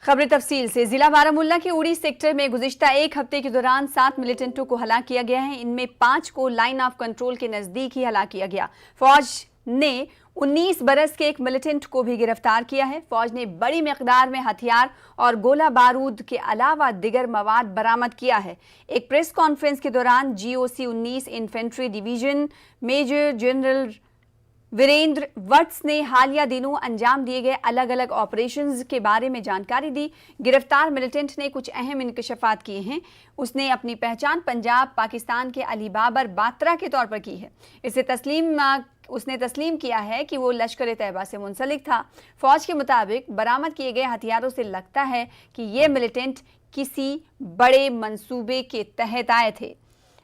खबरें तफसील से। जिला बारामुल्ला के उड़ी सेक्टर में गुज़िश्ता एक हफ्ते के दौरान 7 मिलिटेंटों को हलाक किया गया है। इनमें 5 को लाइन ऑफ कंट्रोल के नजदीक ही हलाक किया गया। फौज ने 19 बरस के एक मिलिटेंट को भी गिरफ्तार किया है। फौज ने बड़ी मिकदार में हथियार और गोला बारूद के अलावा दिगर मवाद बरामद किया है। एक प्रेस कॉन्फ्रेंस के दौरान GOC 19 infantry division major general Virendra Vats ने हालिया दिनों अंजाम दिए गए अलग अलग ऑपरेशंस के बारे में जानकारी दी। गिरफ्तार मिलिटेंट ने कुछ अहम इंकशाफात किए हैं। उसने अपनी पहचान पंजाब पाकिस्तान के अली बाबर बात्रा के तौर पर की है। उसने तस्लीम किया है कि वो लश्कर तैयबा से मुंसलिक था। फौज के मुताबिक बरामद किए गए हथियारों से लगता है कि ये मिलिटेंट किसी बड़े मंसूबे के तहत आए थे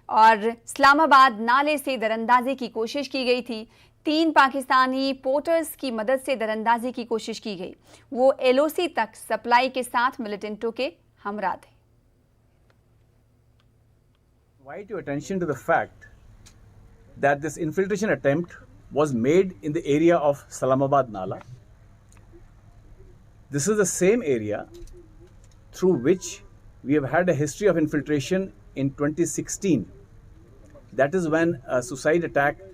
और इस्लामाबाद नाले से दरअंदाजी की कोशिश की गई थी। 3 पाकिस्तानी पोर्टर्स की मदद से दरअंदाजी की कोशिश की गई। वो LOC तक सप्लाई के साथ मिलिटेंटों के हमरा थे। Invite your attention to the fact that this infiltration attempt was made in the area of Islamabad Nala. This is the same area through which we have had a history of infiltration in 2016. That is when a suicide attack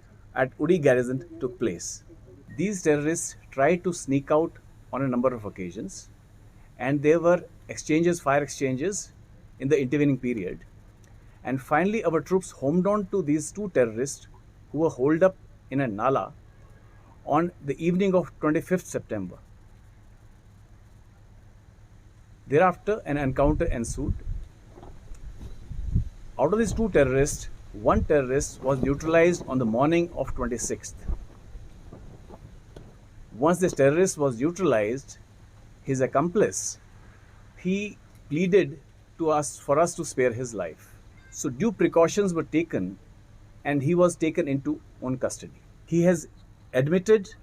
at Uri garrison took place. These terrorists tried to sneak out on a number of occasions, and there were fire exchanges in the intervening period. And finally, our troops homed on to these 2 terrorists who were holed up in a nala on the evening of 25th September. Thereafter, an encounter ensued. Out of these 2 terrorists, 1 terrorist was neutralized on the morning of 26th. Once this terrorist was neutralized, his accomplice, he pleaded to us for us to spare his life. So due precautions were taken and he was taken into own custody. He has admitted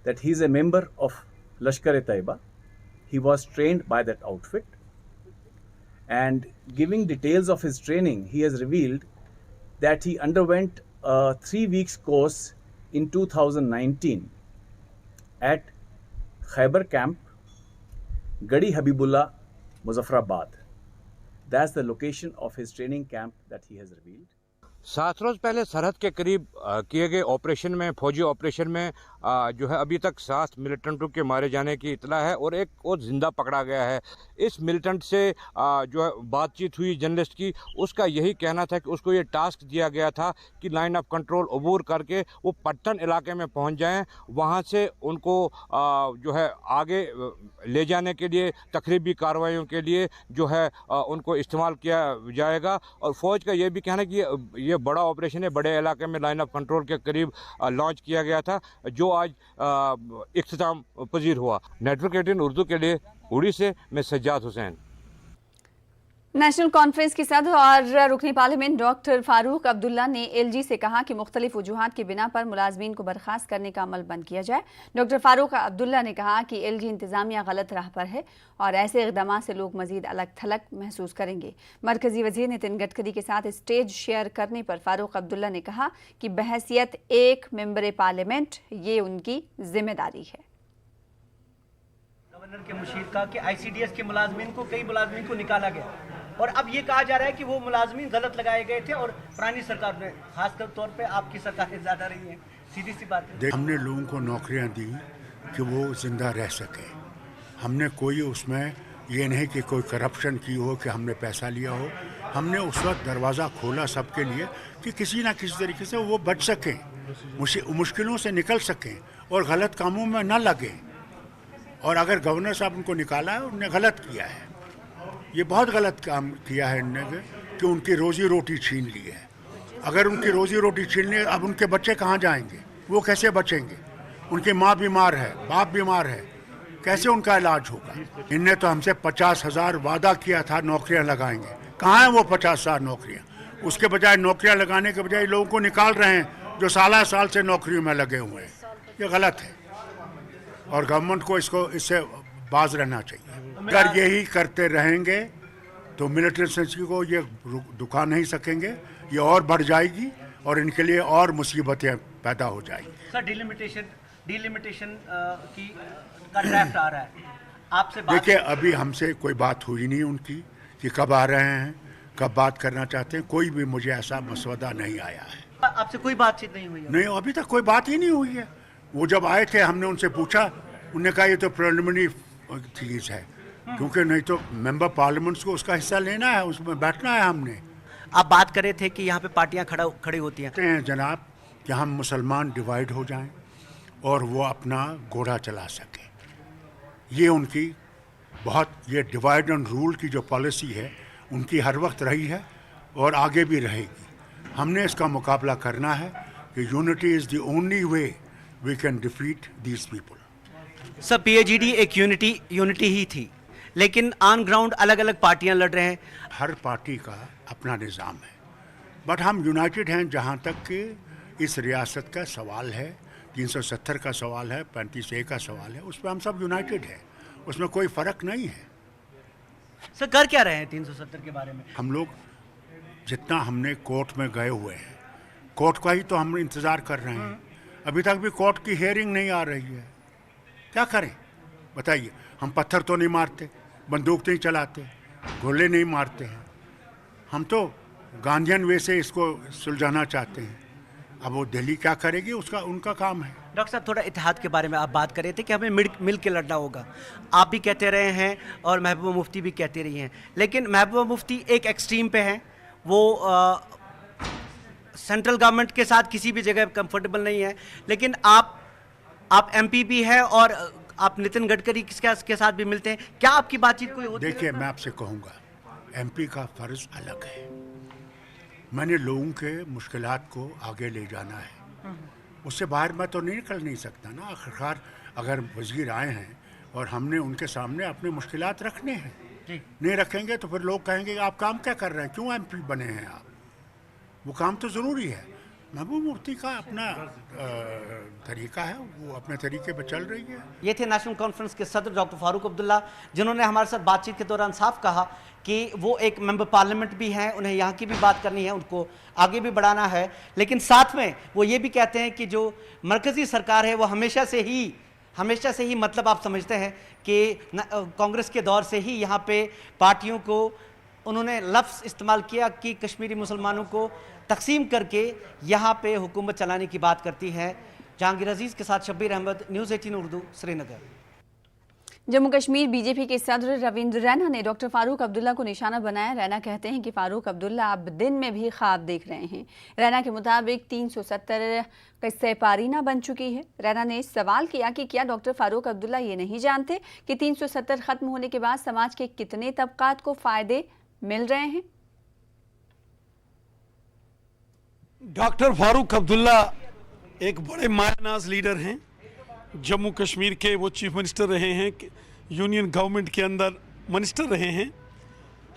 that he is a member of Lashkar-e-Taiba. He was trained by that outfit. And giving details of his training, he has revealed that he underwent a 3 weeks course in 2019 at Khyber camp, Gadi Habibullah, Muzaffarabad. That's the location of his training camp that he has revealed. 7 रोज पहले सरहद के करीब किए गए operation में, फौजी operation में जो है अभी तक 7 मिलिटेंटों के मारे जाने की इतला है और एक और जिंदा पकड़ा गया है। इस मिलिटेंट से जो है बातचीत हुई जर्नलिस्ट की, उसका यही कहना था कि उसको ये टास्क दिया गया था कि लाइन ऑफ कंट्रोल अबूर करके वो पट्टन इलाके में पहुंच जाएं, वहां से उनको जो है आगे ले जाने के लिए तकरीबी कार्रवाइयों के लिए जो है उनको इस्तेमाल किया जाएगा। और फौज का ये भी कहना है कि ये बड़ा ऑपरेशन है, बड़े इलाके में लाइन ऑफ कंट्रोल के करीब लॉन्च किया गया था, जो आज इख्तिताम पजीर हुआ। नेटवर्क 18 उर्दू के लिए उड़ी से मैं सज्जाद हुसैन। नेशनल कॉन्फ्रेंस की सदर और रुकनी पार्लियामेंट डॉक्टर फारूक अब्दुल्ला ने LG से कहा कि मुख्तलिफ वजूहात की बिना पर मुलाजमीन को बर्खास्त करने का अमल बंद किया जाए। डॉक्टर फारूक अब्दुल्ला ने कहा कि LG इंतजामिया गलत राह पर है और ऐसे इक़दाम से लोग मजीद अलग थलग महसूस करेंगे। मरकजी वजीर नितिन गडकरी के साथ स्टेज शेयर करने पर फारूक अब्दुल्ला ने कहा कि बहैसियत एक मेंबर पार्लियामेंट ये उनकी जिम्मेदारी है। गवर्नर के मुशीर का कि ICDS के मुलाजमीन को, कई मुलाजमीन को निकाला गया और अब ये कहा जा रहा है कि वो मुलाजमीन गलत लगाए गए थे और पुरानी सरकार ने, खासकर तौर पे आपकी सरकारें ज़्यादा रही हैं। सीधी सी बात है। हमने लोगों को नौकरियां दी कि वो जिंदा रह सके। हमने कोई उसमें ये नहीं कि कोई करप्शन की हो, कि हमने पैसा लिया हो। हमने उस वक्त दरवाज़ा खोला सबके लिए कि किसी ना किसी तरीके से वो बच सकें, मुश्किलों से निकल सकें और गलत कामों में न लगें। और अगर गवर्नर साहब उनको निकाला है, उन्होंने गलत किया है, ये बहुत गलत काम किया है इन्होंने कि उनकी रोजी रोटी छीन ली है। अगर उनकी रोजी रोटी छीन ली, अब उनके बच्चे कहाँ जाएंगे, वो कैसे बचेंगे? उनकी माँ बीमार है, बाप बीमार है, कैसे उनका इलाज होगा? इनने तो हमसे 50,000 वादा किया था नौकरियां लगाएंगे। कहाँ हैं वो 50,000 नौकरियां? उसके बजाय नौकरियां लगाने के बजाय लोगों को निकाल रहे हैं जो साल से नौकरियों में लगे हुए हैं। ये गलत है और गवर्नमेंट को इससे बाज रहना चाहिए। अगर यही करते रहेंगे तो मिलिट्री सेंसिटी को ये दुखा नहीं सकेंगे, ये और बढ़ जाएगी और इनके लिए और मुसीबतें पैदा हो जाएगी। सर, डिलिमिटेशन की का ड्राफ्ट आ रहा है, आपसे बात देखिए, अभी हमसे कोई बात हुई नहीं उनकी कि कब आ रहे हैं, कब बात करना चाहते हैं। कोई भी मुझे ऐसा मसवदा नहीं आया है। आपसे कोई बातचीत नहीं हुई है? नहीं, अभी तक कोई बात ही नहीं हुई है। वो जब आए थे हमने उनसे पूछा, उन्होंने कहा ये तो प्रिलिमिनरी चीज़ है, क्योंकि नहीं तो मेंबर पार्लियामेंट्स को उसका हिस्सा लेना है, उसमें बैठना है हमने। आप बात कर रहे थे कि यहाँ पे पार्टियां खड़ी होती हैं। कहते हैं जनाब कि हम मुसलमान डिवाइड हो जाएं और वो अपना घोड़ा चला सकें। ये उनकी बहुत, ये डिवाइड एंड रूल की जो पॉलिसी है उनकी हर वक्त रही है और आगे भी रहेगी। हमने इसका मुकाबला करना है कि unity is the only way we can defeat these people. सब पीएजीडी एक यूनिटी ही थी, लेकिन ऑन ग्राउंड अलग अलग पार्टियां लड़ रहे हैं। हर पार्टी का अपना निज़ाम है, बट हम यूनाइटेड हैं जहाँ तक कि इस रियासत का सवाल है। 370 का सवाल है, 35A का सवाल है, उस पर हम सब यूनाइटेड हैं, उसमें कोई फ़र्क नहीं है। सर कर क्या रहे हैं 370 के बारे में? हम लोग जितना हमने कोर्ट में गए हुए हैं, कोर्ट का ही तो हम इंतज़ार कर रहे हैं। अभी तक भी कोर्ट की हियरिंग नहीं आ रही है। क्या करें बताइए? हम पत्थर तो नहीं मारते, बंदूक नहीं चलाते, गोले नहीं मारते हैं। हम तो गांधीयन वे से इसको सुलझाना चाहते हैं। अब वो दिल्ली क्या करेगी, उसका उनका काम है। डॉक्टर साहब, थोड़ा इतिहाद के बारे में आप बात कर रहे थे कि हमें मिल के लड़ना होगा। आप भी कहते रहे हैं और महबूबा मुफ्ती भी कहती रही हैं, लेकिन महबूबा मुफ्ती एक एक्सट्रीम पे हैं। वो सेंट्रल गवर्नमेंट के साथ किसी भी जगह कंफर्टेबल नहीं है, लेकिन आप एमपी भी हैं और आप नितिन गडकरी के साथ भी मिलते हैं। क्या आपकी बातचीत कोई होती है? देखिए, मैं आपसे कहूँगा, एमपी का फ़र्ज़ अलग है। मैंने लोगों के मुश्किलात को आगे ले जाना है, उससे बाहर मैं तो नहीं सकता ना। आखिरकार अगर वज़ीर आए हैं और हमने उनके सामने अपने मुश्किलात रखने हैं, नहीं रखेंगे तो फिर लोग कहेंगे आप काम क्या कर रहे हैं, क्यों एमपी बने हैं आप? वो काम तो ज़रूरी है। महबूब मुफ्ती का अपना तरीका है, वो अपने तरीके पर चल रही है। ये थे नेशनल कॉन्फ्रेंस के सदर डॉक्टर फारूक अब्दुल्ला, जिन्होंने हमारे साथ बातचीत के दौरान साफ कहा कि वो एक मेंबर पार्लियामेंट भी हैं, उन्हें यहाँ की भी बात करनी है, उनको आगे भी बढ़ाना है, लेकिन साथ में वो ये भी कहते हैं कि जो मरकज़ी सरकार है वो हमेशा से ही मतलब आप समझते हैं कि कांग्रेस के दौर से ही यहाँ पे पार्टियों को उन्होंने लफ्ज़ इस्तेमाल किया कि कश्मीरी मुसलमानों को तकसीम करके यहाँ पे हुकूमत चलाने की बात करती है। जहांगीर अजीज़ के साथ शब्बीर अहमद, न्यूज़ 18 उर्दू, श्रीनगर। जम्मू कश्मीर बीजेपी के सदर रविंद्र रैना ने डॉक्टर फारूक अब्दुल्ला को निशाना बनाया। रैना कहते हैं कि फारूक अब्दुल्ला अब दिन में भी ख्वाब देख रहे हैं। रैना के मुताबिक 370 किस्से पारीना बन चुकी है। रैना ने सवाल किया कि क्या डॉक्टर फारूक अब्दुल्ला ये नहीं जानते कि 370 खत्म होने के बाद समाज के कितने तबकात को फायदे मिल रहे हैं। डॉक्टर फारूक अब्दुल्ला एक बड़े मायानाज लीडर हैं। जम्मू कश्मीर के वो चीफ मिनिस्टर रहे हैं, यूनियन गवर्नमेंट के अंदर मिनिस्टर रहे हैं।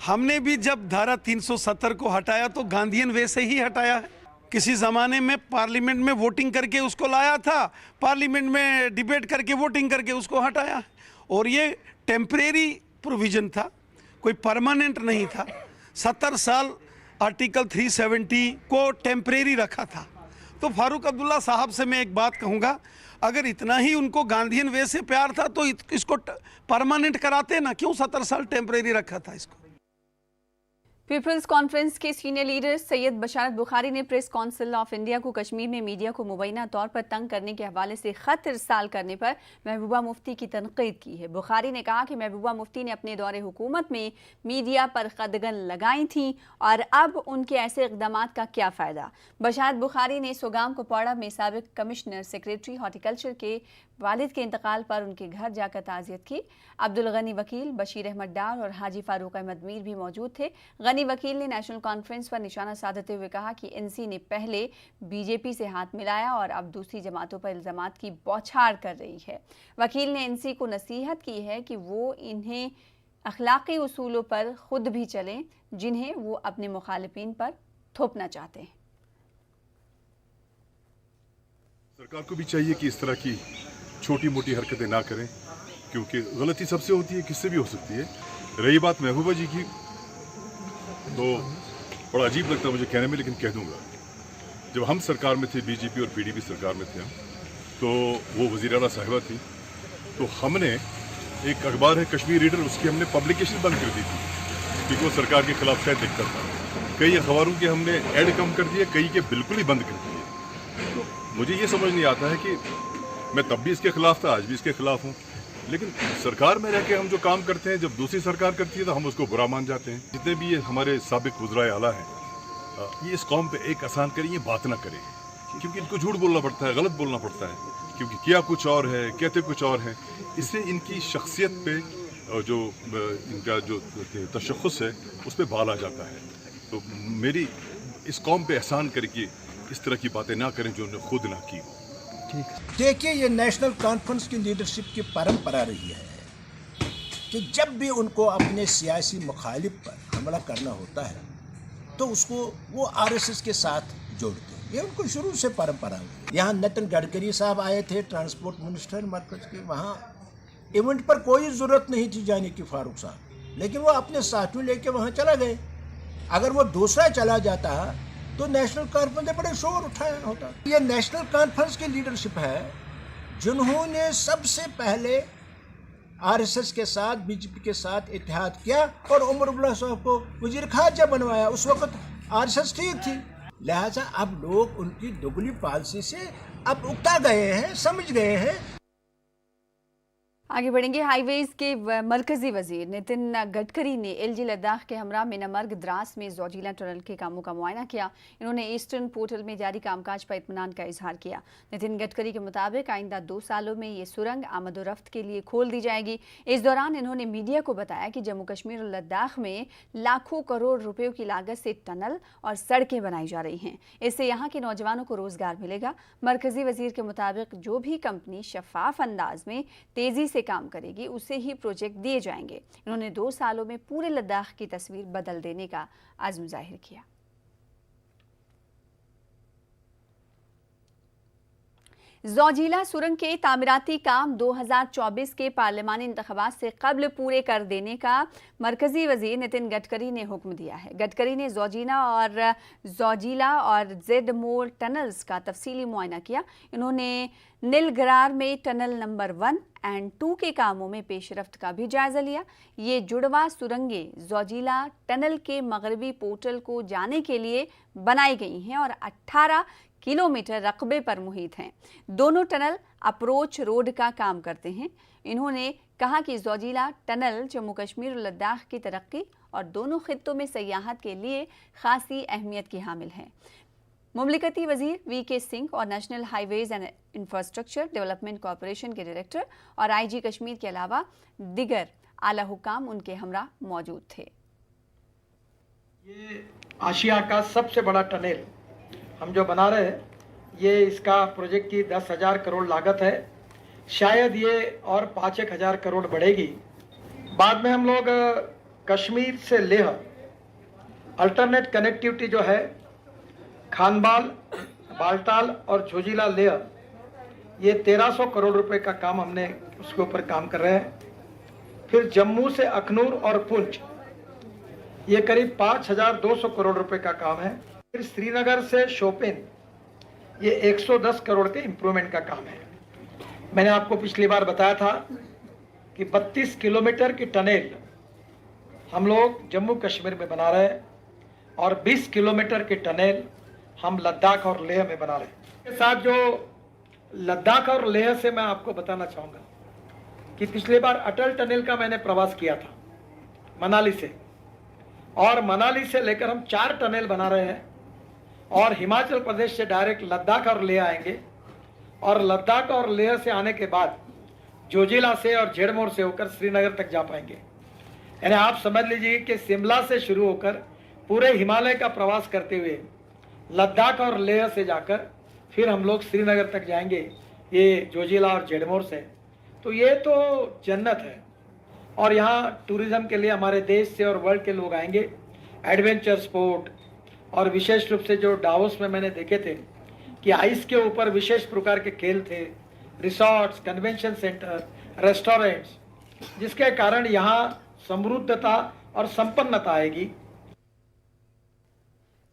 हमने भी जब धारा 370 को हटाया तो गांधीयन वे से ही हटाया है। किसी ज़माने में पार्लियामेंट में वोटिंग करके उसको लाया था, पार्लियामेंट में डिबेट करके वोटिंग करके उसको हटाया है, और ये टेम्परेरी प्रोविज़न था, कोई परमानेंट नहीं था। 70 साल आर्टिकल 370 को टेम्परेरी रखा था। तो फारूक अब्दुल्ला साहब से मैं एक बात कहूँगा, अगर इतना ही उनको गांधीयन वे से प्यार था तो इसको परमानेंट कराते ना, क्यों 70 साल टेम्परेरी रखा था इसको? पीपल्स कॉन्फ्रेंस के सीनियर लीडर सैयद बशारत बुखारी ने प्रेस काउंसिल ऑफ इंडिया को कश्मीर में मीडिया को मुबैना तौर पर तंग करने के हवाले से खत इरसाल करने पर महबूबा मुफ्ती की तनकीद की है। बुखारी ने कहा कि महबूबा मुफ्ती ने अपने दौरे हुकूमत में मीडिया पर कदगन लगाई थी और अब उनके ऐसे इकदाम का क्या फ़ायदा। बशारत बुखारी ने सोगाम कुपवाड़ा में साबिक कमिश्नर सेक्रेटरी हॉर्टिकल्चर के वालिद के इंतकाल पर उनके घर जाकर ताज़ियत की। अब्दुल गनी वकील, बशीर अहमद डार और हाजी फारूक अहमद मीर भी मौजूद थे। गनी वकील ने नेशनल कॉन्फ्रेंस पर निशाना साधते हुए कहा कि एनसी ने पहले बीजेपी से हाथ मिलाया और अब दूसरी जमातों पर इल्ज़ामात की बौछार कर रही है। वकील ने एनसी को नसीहत की है कि वो इन्हें अखलाकी उसूलों पर खुद भी चलें जिन्हें वो अपने मुखालिफिन पर थोपना चाहते हैं। सरकार को भी चाहिए कि इस तरह की छोटी मोटी हरकतें ना करें, क्योंकि गलती सबसे होती है, किससे भी हो सकती है। रही बात महबूबा जी की, तो बड़ा अजीब लगता है मुझे कहने में, लेकिन कह दूंगा। जब हम सरकार में थे, बीजेपी और पीडीपी सरकार में थे, तो वो वज़ीर आला साहिबा थी, तो हमने एक अखबार है कश्मीर रीडर, उसकी हमने पब्लिकेशन बंद कर दी थी क्योंकि वो सरकार के खिलाफ शायद लिखता था। कई अखबारों के हमने ऐड कम कर दिए, कई के बिल्कुल ही बंद कर दिए। तो मुझे ये समझ नहीं आता है कि मैं तब भी इसके खिलाफ था, आज भी इसके खिलाफ हूँ, लेकिन सरकार में रह के हम जो काम करते हैं, जब दूसरी सरकार करती है तो हम उसको बुरा मान जाते हैं। जितने भी ये हमारे साबिक वज़राए आला हैं, ये इस कौम पे एक आसान करें, ये बात ना करें, क्योंकि इनको झूठ बोलना पड़ता है, गलत बोलना पड़ता है, क्योंकि किया कुछ और है, कहते कुछ और है। इससे इनकी शख्सियत पे जो इनका जो तशख़्ख़ुस है उस पर बाल आ जाता है। तो मेरी इस कौम पे एहसान करके इस तरह की बातें ना करें जो उन्होंने खुद ना की हो। देखिए, ये नेशनल कॉन्फ्रेंस की लीडरशिप की परंपरा रही है कि जब भी उनको अपने सियासी मुखालिफ पर हमला करना होता है तो उसको वो आरएसएस के साथ जोड़ते हैं। ये उनको शुरू से परंपरा है। यहाँ नितिन गडकरी साहब आए थे, ट्रांसपोर्ट मिनिस्टर मरकज के, वहाँ इवेंट पर कोई ज़रूरत नहीं थी जाने की फारूक साहब, लेकिन वो अपने साथियों लेके वहाँ चला गए। अगर वो दूसरा चला जाता तो नेशनल कॉन्फ्रेंस में बड़े शोर उठाया होता। ये नेशनल कॉन्फ्रेंस की लीडरशिप है जिन्होंने सबसे पहले आरएसएस के साथ, बीजेपी के साथ इत्तेहाद किया और उमर अब्दुल्ला साहब को वजीर खारजा बनवाया। उस वक्त आरएसएस ठीक थी, लिहाजा अब लोग उनकी दुगली पॉलिसी से अब उकता गए हैं, समझ गए हैं। आगे बढ़ेंगे। हाईवेज के मरकजी वजीर नितिन गडकरी ने एलजी लद्दाख के हमरा मिनमर्ग द्रास में जोजिला टनल के कामों का मुआयना किया। इन्होंने ईस्टर्न पोर्टल में जारी कामकाज पर इत्मीनान का इजहार किया। नितिन गडकरी के मुताबिक आइंदा 2 सालों में ये सुरंग आमदोरफ्त के लिए खोल दी जाएगी। इस दौरान इन्होंने मीडिया को बताया कि जम्मू कश्मीर और लद्दाख में लाखों करोड़ रुपयों की लागत से टनल और सड़कें बनाई जा रही हैं। इससे यहाँ के नौजवानों को रोजगार मिलेगा। मरकजी वजीर के मुताबिक जो भी कंपनी शफाफ अंदाज में तेजी से काम करेगी उसे ही प्रोजेक्ट दिए जाएंगे। इन्होंने 2 सालों में पूरे लद्दाख की तस्वीर बदल देने का आज़म जाहिर किया। जोजिला सुरंग के तामीराती काम 2024 के पार्लिमानी इंतखाबात से कबल पूरे कर देने का मरकजी वजीर नितिन गडकरी ने हुक्म दिया है। गडकरी ने जोजिला और जेड मोर टनल्स का तफसीली मुआयना किया। इन्होंने नीलगरार में टनल नंबर 1 और 2 के कामों में पेशरफ्त का भी जायजा लिया। ये जुड़वा सुरंगें जोजिला टनल के मगरबी पोर्टल को जाने के लिए बनाई गई हैं और 18 किलोमीटर रकबे पर मुहित हैं। दोनों टनल अप्रोच रोड का काम करते हैं। इन्होंने कहा कि जोजिला टनल जम्मू कश्मीर और लद्दाख की तरक्की और दोनों खित्तों में सयाहत के लिए खासी अहमियत की हामिल है। मुमलिकती वजीर वीके सिंह और national highways and infrastructure development corporation के डायरेक्टर और आईजी कश्मीर के अलावा दिगर आला हुकाम उनके हमरा मौजूद थे। ये आशिया का सबसे बड़ा टनल हम जो बना रहे हैं, ये इसका प्रोजेक्ट की 10,000 करोड़ लागत है। शायद ये और 5-1 हज़ार करोड़ बढ़ेगी। बाद में हम लोग कश्मीर से लेह अल्टरनेट कनेक्टिविटी जो है खानबाल, बाल्टाल और जोजिला लेह, ये 1300 करोड़ रुपए का काम हमने उसके ऊपर काम कर रहे हैं। फिर जम्मू से अखनूर और पुंछ, ये करीब 5,200 करोड़ रुपए का काम है। फिर श्रीनगर से शोपिन, ये 110 करोड़ के इम्प्रूवमेंट का काम है। मैंने आपको पिछली बार बताया था कि 32 किलोमीटर की टनल हम लोग जम्मू कश्मीर में बना रहे हैं और 20 किलोमीटर की टनल हम लद्दाख और लेह में बना रहे हैं। इसके साथ जो लद्दाख और लेह से मैं आपको बताना चाहूँगा कि पिछली बार अटल टनल का मैंने प्रवास किया था मनाली से, और मनाली से लेकर हम 4 टनल बना रहे हैं और हिमाचल प्रदेश से डायरेक्ट लद्दाख और लेह आएंगे और लद्दाख और लेह से आने के बाद जोजिला से और झेड़मोर से होकर श्रीनगर तक जा पाएंगे। यानी आप समझ लीजिए कि शिमला से शुरू होकर पूरे हिमालय का प्रवास करते हुए लद्दाख और लेह से जाकर फिर हम लोग श्रीनगर तक जाएंगे, ये जोजिला और झेड़मोर से। तो ये तो जन्नत है। और यहाँ टूरिज्म के लिए हमारे देश से और वर्ल्ड के लोग आएंगे। एडवेंचर स्पोर्ट और विशेष रूप से जो डावोस में मैंने देखे थे कि आइस के ऊपर विशेष प्रकार के खेल थे, रिसोर्ट्स, कन्वेंशन सेंटर, रेस्टोरेंट्स, जिसके कारण यहाँ समृद्धता और संपन्नता आएगी।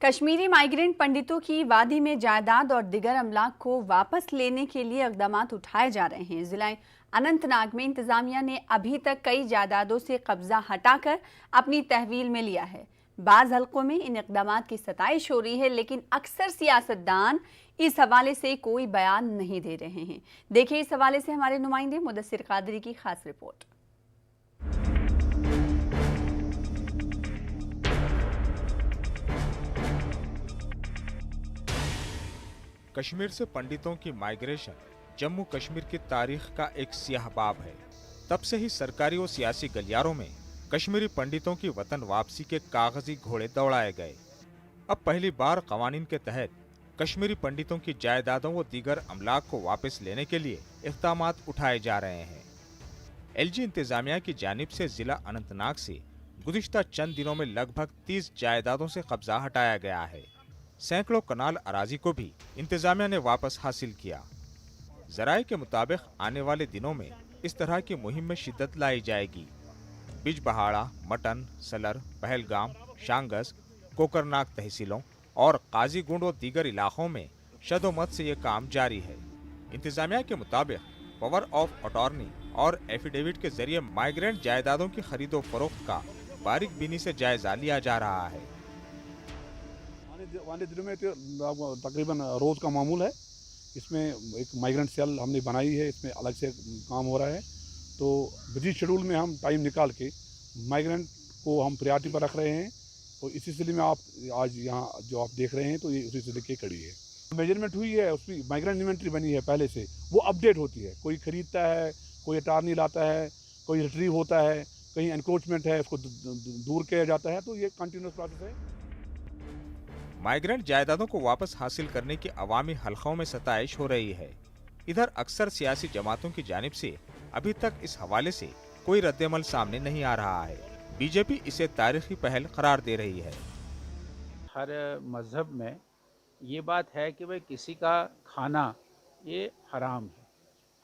कश्मीरी माइग्रेंट पंडितों की वादी में जायदाद और दिगर अमलाक को वापस लेने के लिए इक़दाम उठाए जा रहे हैं। जिला अनंतनाग में इंतजामिया ने अभी तक कई जायदादों से कब्जा हटाकर अपनी तहवील में लिया है। बाज़ हल्कों में इन इक़दाम की सताइश हो रही है, लेकिन अक्सर सियासतदान इस हवाले से कोई बयान नहीं दे रहे हैं। देखिए इस हवाले से हमारे नुमाइंदे मुदस्सिर कादरी की खास रिपोर्ट। कश्मीर से पंडितों की माइग्रेशन जम्मू कश्मीर की तारीख का एक सियाह बाब है। तब से ही सरकारी और सियासी गलियारों में कश्मीरी पंडितों की वतन वापसी के कागजी घोड़े दौड़ाए गए। अब पहली बार कवानीन के तहत कश्मीरी पंडितों की जायदादों व दीगर अमलाक को वापस लेने के लिए इक़दाम उठाए जा रहे हैं। एलजी इंतजामिया की जानिब से जिला अनंतनाग से गुज़िश्ता चंद दिनों में लगभग 30 जायदादों से कब्जा हटाया गया है। सैकड़ों कनाल अराजी को भी इंतजामिया ने वापस हासिल किया। जराये के मुताबिक आने वाले दिनों में इस तरह की मुहिम में शिद्दत लाई जाएगी। बिजबहाड़ा, मटन, सलर, पहलगाम, शांगस, कोकरनाग तहसीलों और काजीगुंड और दीगर इलाकों में शदोमत से ये काम जारी है। इंतजामिया के मुताबिक पावर ऑफ अटॉर्नी और एफिडेविट के जरिए माइग्रेंट जायदादों की खरीदो फरोख्त का बारीक बीनी से जायजा लिया जा रहा है। आने दिनों में तो तकरीबन रोज़ का मामूल है। इसमें एक माइग्रेंट सेल हमने बनाई है, इसमें अलग से काम हो रहा है। तो बिजी शेड्यूल में हम टाइम निकाल के माइग्रेंट को हम प्रायोरिटी पर रख रहे हैं। तो इसी सिलसिले में आप आज यहाँ जो आप देख रहे हैं तो ये उसी सिलसिले की कड़ी है। मेजरमेंट हुई है, उसकी माइग्रेंट इन्वेंट्री बनी है पहले से, वो अपडेट होती है। कोई खरीदता है, कोई अटारनी लाता है, कोई रिट्रीव होता है, कहीं एनक्रोचमेंट है, उसको दूर किया जाता है। तो ये कंटिन्यूस प्रोसेस है। माइग्रेंट जायदादों को वापस हासिल करने की अवामी हलकों में सताइश हो रही है। इधर अक्सर सियासी जमातों की जानिब से अभी तक इस हवाले से कोई रद्देमल सामने नहीं आ रहा है। बीजेपी इसे तारीखी पहल करार दे रही है। हर मज़हब में ये बात है कि भाई किसी का खाना ये हराम है।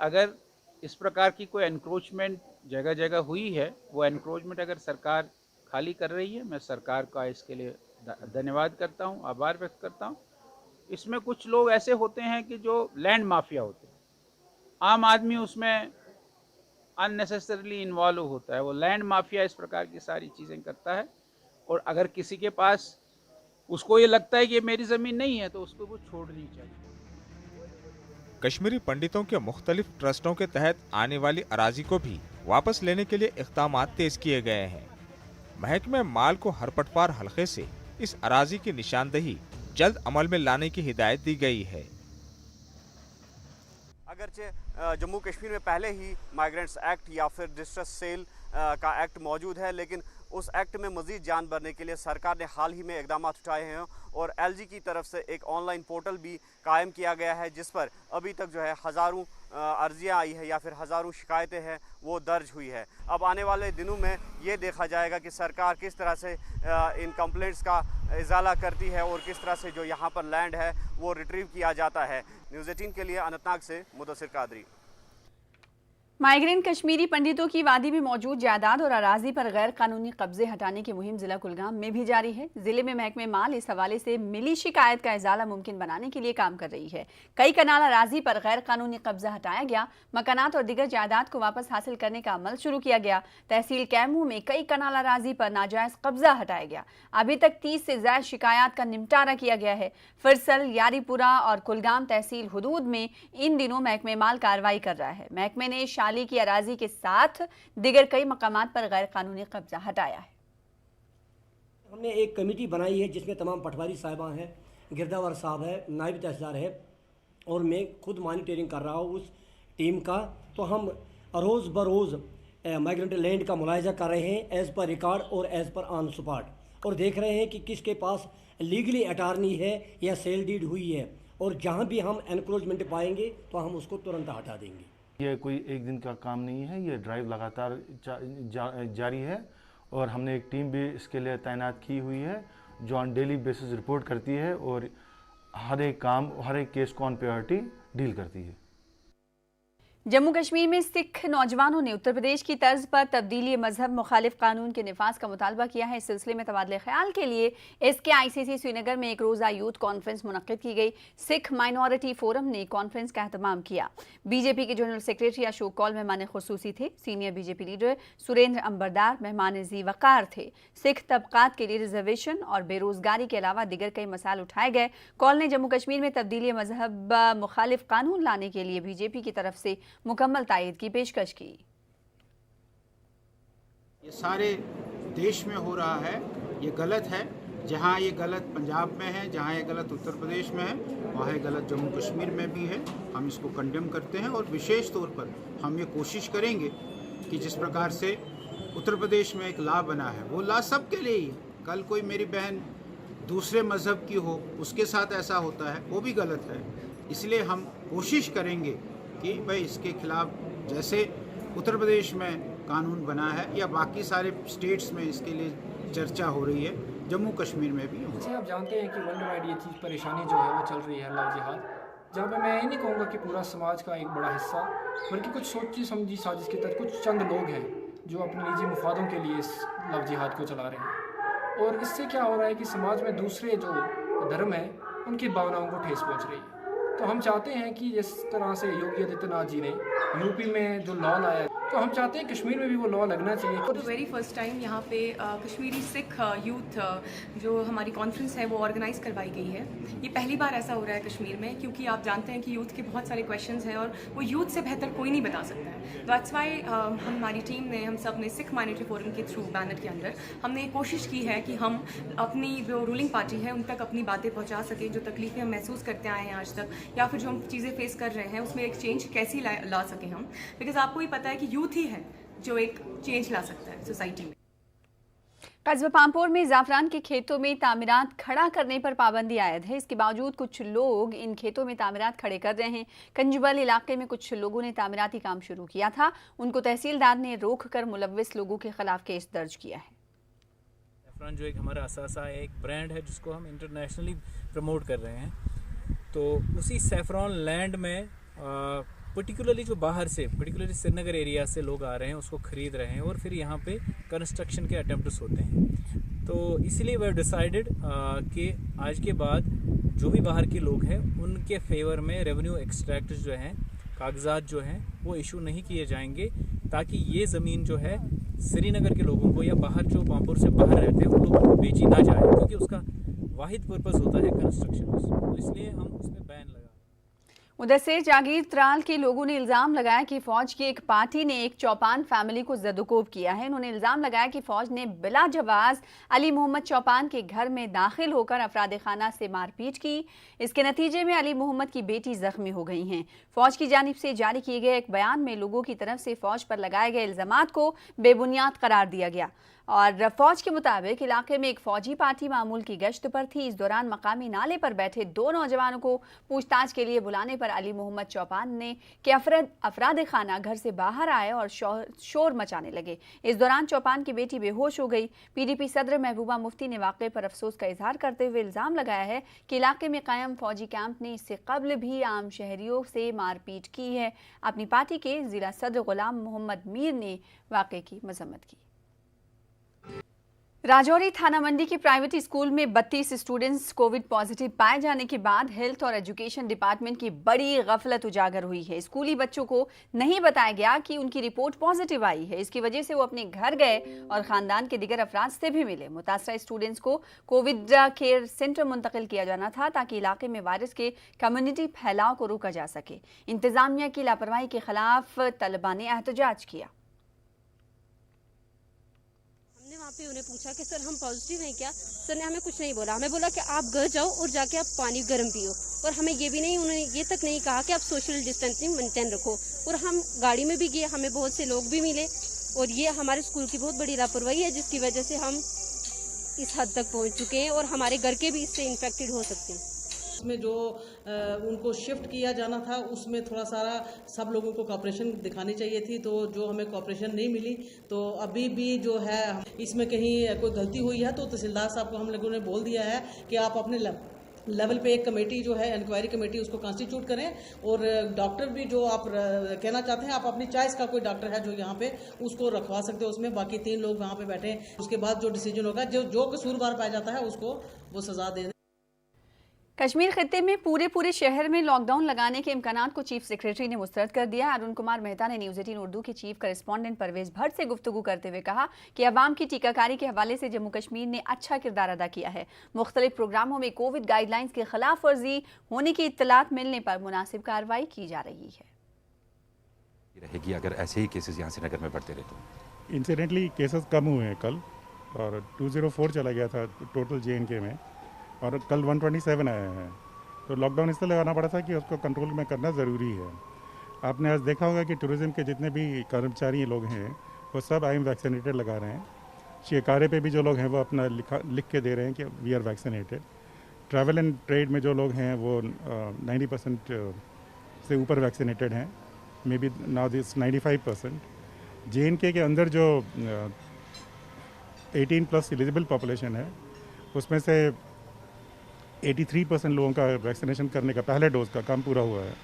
अगर इस प्रकार की कोई एनक्रोचमेंट जगह जगह हुई है, वो एनक्रोचमेंट अगर सरकार खाली कर रही है, मैं सरकार का इसके लिए धन्यवाद करता हूँ, आभार व्यक्त करता हूँ। इसमें कुछ लोग ऐसे होते हैं कि जो लैंड माफिया होते हैं, आम आदमी उसमें अननेसेसरीली इन्वॉल्व होता है। वो लैंड माफिया इस प्रकार की सारी चीज़ें करता है। और अगर किसी के पास उसको ये लगता है कि ये मेरी ज़मीन नहीं है, तो उसको वो छोड़नी चाहिए। कश्मीरी पंडितों के मुख्तलिफ ट्रस्टों के तहत आने वाली अराजी को भी वापस लेने के लिए इक़दाम तेज किए गए हैं। महकमे माल को हर पटवार हल्के से इस अराजी की निशानदही जल्द अमल में लाने की हिदायत दी गई है। अगरचे जम्मू कश्मीर में पहले ही माइग्रेंट्स एक्ट या फिर डिस्ट्रेस सेल का एक्ट मौजूद है, लेकिन उस एक्ट में मज़ीद जान भरने के लिए सरकार ने हाल ही में इक़दाम उठाए हैं और एलजी की तरफ से एक ऑनलाइन पोर्टल भी कायम किया गया है, जिस पर अभी तक जो है हज़ारों अर्जियाँ आई है या फिर हज़ारों शिकायतें हैं वो दर्ज हुई है। अब आने वाले दिनों में ये देखा जाएगा कि सरकार किस तरह से इन कंप्लेंट्स का इजाला करती है और किस तरह से जो यहाँ पर लैंड है वो रिट्रीव किया जाता है। न्यूज़ 18 के लिए अनंतनाग से मुदस्सिर कादरी। माइग्रेंट कश्मीरी पंडितों की वादी में मौजूद जायदाद और अराजी पर गैर कानूनी कब्जे हटाने की मुहिम जिला कुलगाम में भी जारी है। जिले में महकमे माल इस हवाले से मिली शिकायत का इजाला मुमकिन बनाने के लिए काम कर रही है। कई कनाल अराजी पर गैर कानूनी कब्जा हटाया गया। मकानात और दिगर जायदाद को वापस हासिल करने का अमल शुरू किया गया। तहसील कैमू में कई कनाल अराजी पर नाजायज कब्जा हटाया गया। अभी तक 30 से ज्यादा शिकायत का निपटारा किया गया है। फिरसल, यारीपुरा और कुलगाम तहसील हुदूद में इन दिनों महकमे माल कार्रवाई कर रहा है। महकमे ने शाली की अराजी के साथ दिगर कई मकामात पर गैर कानूनी कब्जा हटाया है। हमने एक कमेटी बनाई है जिसमें तमाम पटवारी साहिबान हैं, गिरदावर साहब है, नायब तहसीलदार है और मैं खुद मॉनिटरिंग कर रहा हूँ उस टीम का। तो हम रोज़ बरोज़ माइग्रेंट लैंड का मुलायजा कर रहे हैं एज़ पर रिकॉर्ड और एज़ पर ऑन स्पॉट, और देख रहे हैं कि किसके पास लीगली अटारनी है या सेल डीड हुई है, और जहाँ भी हम एनक्रोचमेंट पाएंगे तो हम उसको तुरंत हटा देंगे। ये कोई एक दिन का काम नहीं है, ये ड्राइव लगातार जारी है और हमने एक टीम भी इसके लिए तैनात की हुई है जो ऑन डेली बेसिस रिपोर्ट करती है और हर एक काम, हर एक केस को ऑन प्रायोरिटी डील करती है। जम्मू कश्मीर में सिख नौजवानों ने उत्तर प्रदेश की तर्ज पर तब्दीली मजहब मुखालिफ कानून के निफाज का मुतालबा किया है। इस सिलसिले में तबादले ख्याल के लिए SKICC श्रीनगर में एक रोज़ा यूथ कॉन्फ्रेंस मुनक्किद की गई। सिख माइनॉरिटी फोरम ने कॉन्फ्रेंस का एहतमाम किया। बीजेपी के जनरल सेक्रेटरी अशोक कौल मेहमान खुसूसी थे। Senior BJP leader Surendra Ambardar मेहमान ज़ी वक़ार थे। सिख तबकात के लिए रिजर्वेशन और बेरोजगारी के अलावा दीगर कई मसाइल उठाए गए। कौल ने जम्मू कश्मीर में तब्दीली मजहब मुखालिफ कानून लाने के लिए बीजेपी की तरफ से मुकम्मल तायद की पेशकश की। ये सारे देश में हो रहा है, ये गलत है। जहाँ ये गलत पंजाब में है, जहाँ ये गलत उत्तर प्रदेश में है, वहाँ ये गलत जम्मू कश्मीर में भी है। हम इसको कंडेम करते हैं और विशेष तौर पर हम ये कोशिश करेंगे कि जिस प्रकार से उत्तर प्रदेश में एक लॉ बना है वो लॉ सबके लिए ही है। कल कोई मेरी बहन दूसरे मज़हब की हो, उसके साथ ऐसा होता है, वो भी गलत है। इसलिए हम कोशिश करेंगे कि भाई इसके खिलाफ जैसे उत्तर प्रदेश में कानून बना है या बाकी सारे स्टेट्स में इसके लिए चर्चा हो रही है, जम्मू कश्मीर में भी हो। जैसे आप जानते हैं कि वर्ल्ड वाइड ये चीज़ परेशानी जो है वो चल रही है लव जिहाद, जहाँ पे मैं ये नहीं कहूँगा कि पूरा समाज का एक बड़ा हिस्सा, बल्कि कुछ सोची समझी साजिश के तहत कुछ चंद लोग हैं जो अपने निजी मुफादों के लिए इस लव जिहाद को चला रहे हैं। और इससे क्या हो रहा है कि समाज में दूसरे जो धर्म हैं उनकी भावनाओं को ठेस पहुँच रही है। तो हम चाहते हैं कि जिस तरह से योगी आदित्यनाथ जी ने यूपी में जो लॉ लाया, तो हम चाहते हैं कश्मीर में भी वो लॉ लगना चाहिए। For the very first time यहाँ पे कश्मीरी सिख यूथ जो हमारी कॉन्फ्रेंस है वो ऑर्गेनाइज करवाई गई है। ये पहली बार ऐसा हो रहा है कश्मीर में, क्योंकि आप जानते हैं कि यूथ के बहुत सारे क्वेश्चंस हैं और वो यूथ से बेहतर कोई नहीं बता सकता है। दैट्स वाई हमारी टीम ने, हम सब ने सिख माइनॉरिटी फोरम के थ्रू बैनर के अंदर हमने कोशिश की है कि हम अपनी जो रूलिंग पार्टी है उन तक अपनी बातें पहुँचा सकें, जो तकलीफें हम महसूस करते आए हैं आज तक, या फिर जो हम चीज़ें फेस कर रहे हैं उसमें एक चेंज कैसी ला सकें हम। बिकॉज आपको ही पता है कि यूथ ही है जो एक चेंज ला सकता है सोसाइटी में। कस्बा पामपोर में जाफरान के खेतों में तामीरात खड़ा करने पर पाबंदी आयद है। इसके बावजूद कुछ लोग इन खेतों में तामीरात खड़े कर रहे हैं। कंजुबल इलाके में कुछ लोगों ने तामीराती काम शुरू किया था, उनको तहसीलदार ने रोक कर मुलव्विस लोगों के खिलाफ केस दर्ज किया है। सैफरन जो एक हमारा असासा है, एक ब्रांड है जिसको हम इंटरनेशनली प्रमोट कर रहे हैं, तो उसी सैफरन लैंड में पर्टिकुलरली जो बाहर से, पर्टिकुलरली श्रीनगर एरिया से लोग आ रहे हैं, उसको ख़रीद रहे हैं और फिर यहाँ पे कंस्ट्रक्शन के अटेम्प्ट्स होते हैं। तो इसीलिए वी हैव डिसाइडेड कि आज के बाद जो भी बाहर के लोग हैं उनके फेवर में रेवेन्यू एक्सट्रैक्ट जो हैं, कागजात जो हैं वो इशू नहीं किए जाएंगे, ताकि ये ज़मीन जो है श्रीनगर के लोगों को या बाहर जो पामपुर से बाहर रहते हैं उन लोगों को बेची ना जाए, क्योंकि उसका वाहिद पर्पज़ होता है कंस्ट्रक्शन। तो इसलिए हम उसमें बैन लगा। उधर से जागीर त्राल के लोगों ने इल्ज़ाम लगाया कि फ़ौज की एक पार्टी ने एक चौपान फैमिली को ज़दोकोब किया है। उन्होंने इल्ज़ाम लगाया कि फ़ौज ने बिला जवाज़ अली मोहम्मद चौपान के घर में दाखिल होकर अफराद खाना से मारपीट की। इसके नतीजे में अली मोहम्मद की बेटी ज़ख्मी हो गई हैं। फ़ौज की जानिब से जारी किए गए एक बयान में लोगों की तरफ से फ़ौज पर लगाए गए इल्ज़ामात को बेबुनियाद करार दिया गया और फ़ौज के मुताबिक इलाके में एक फ़ौजी पार्टी मामूल की गश्त पर थी। इस दौरान मकामी नाले पर बैठे 2 नौजवानों को पूछताछ के लिए बुलाने पर अली मोहम्मद चौपान ने कि अफराद खाना घर से बाहर आए और शोर मचाने लगे। इस दौरान चौपान की बेटी बेहोश हो गई। PDP सदर महबूबा मुफ्ती ने वाक़े पर अफसोस का इजहार करते हुए इल्ज़ाम लगाया है कि इलाके में कायम फ़ौजी कैंप ने इससे कबल भी आम शहरियों से मारपीट की है। अपनी पार्टी के ज़िला सदर गुलाम मोहम्मद मीर ने वाक़े की मजम्मत की। राजौरी थाना मंडी के प्राइवेट स्कूल में 32 स्टूडेंट्स कोविड पॉजिटिव पाए जाने के बाद हेल्थ और एजुकेशन डिपार्टमेंट की बड़ी गफलत उजागर हुई है। स्कूली बच्चों को नहीं बताया गया कि उनकी रिपोर्ट पॉजिटिव आई है। इसकी वजह से वो अपने घर गए और खानदान के दिगर अफराद से भी मिले। मुतासरा स्टूडेंट्स को कोविड केयर सेंटर मुंतकिल किया जाना था ताकि इलाके में वायरस के कम्युनिटी फैलाव को रोका जा सके। इंतजामिया की लापरवाही के खिलाफ तलबा ने एहतजाज किया। वहाँ पे उन्हें पूछा कि सर हम पॉजिटिव हैं क्या? सर ने हमें कुछ नहीं बोला। हमें बोला कि आप घर जाओ और जाके आप पानी गर्म पियो, और हमें ये भी नहीं, उन्होंने ये तक नहीं कहा कि आप सोशल डिस्टेंसिंग मेंटेन रखो। और हम गाड़ी में भी गए, हमें बहुत से लोग भी मिले, और ये हमारे स्कूल की बहुत बड़ी लापरवाही है जिसकी वजह से हम इस हद तक पहुँच चुके हैं और हमारे घर के भी इससे इन्फेक्टेड हो सकते हैं। उसमें जो उनको शिफ्ट किया जाना था उसमें थोड़ा सारा सब लोगों को कॉपरेशन दिखानी चाहिए थी, तो जो हमें कॉपरेशन नहीं मिली। तो अभी भी जो है इसमें कहीं कोई गलती हुई है तो तहसीलदार साहब को हम लोगों ने बोल दिया है कि आप अपने लेवल पे एक कमेटी जो है, इंक्वायरी कमेटी, उसको कॉन्स्टिट्यूट करें। और डॉक्टर भी जो आप कहना चाहते हैं, आप अपनी चॉइस का कोई डॉक्टर है जो यहाँ पे, उसको रखवा सकते हो उसमें। बाकी 3 लोग वहाँ पे बैठे, उसके बाद जो डिसीजन होगा, जो कसूरवार पाया जाता है उसको वो सजा दे। कश्मीर खित्ते में पूरे शहर में लॉकडाउन लगाने के इम्कानात को चीफ सेक्रेटरी ने मुस्तरद कर दिया। अरुण कुमार मेहता ने न्यूज़ 18 उर्दू के चीफ करेस्पॉन्डेंट परवेज भट्ट से गुफ्तगू करते हुए कहा कि अवाम की टीकाकारी के हवाले से जम्मू कश्मीर ने अच्छा किरदार अदा किया है। मुख्तलिफ प्रोग्रामों में कोविड गाइडलाइंस की खिलाफ वर्जी होने की इत्तलात मिलने पर मुनासिब कार्रवाई की जा रही है। रहेगी अगर ऐसे ही केसेस यहाँ श्रीनगर में बढ़ते रहे तो। इंसिडेंटली केसेस कम हुए हैं कल, और 204 चला गया था टोटल JNK में, और कल 127 आए हैं। तो लॉकडाउन इसलिए लगाना पड़ा था कि उसको कंट्रोल में करना ज़रूरी है। आपने आज देखा होगा कि टूरिज़्म के जितने भी कर्मचारी लोग हैं वो सब आई एम वैक्सीनेटेड लगा रहे हैं। शिकारे पे भी जो लोग हैं वो अपना लिख के दे रहे हैं कि we are vaccinated. Travel and trade में जो लोग हैं वो 90% से ऊपर वैक्सीनेटेड हैं, may be now this 95%। JNK के अंदर जो 18+ एलिजिबल पॉपुलेशन है उसमें से 83% लोगों का वैक्सीनेशन करने का पहले डोज का काम पूरा हुआ है।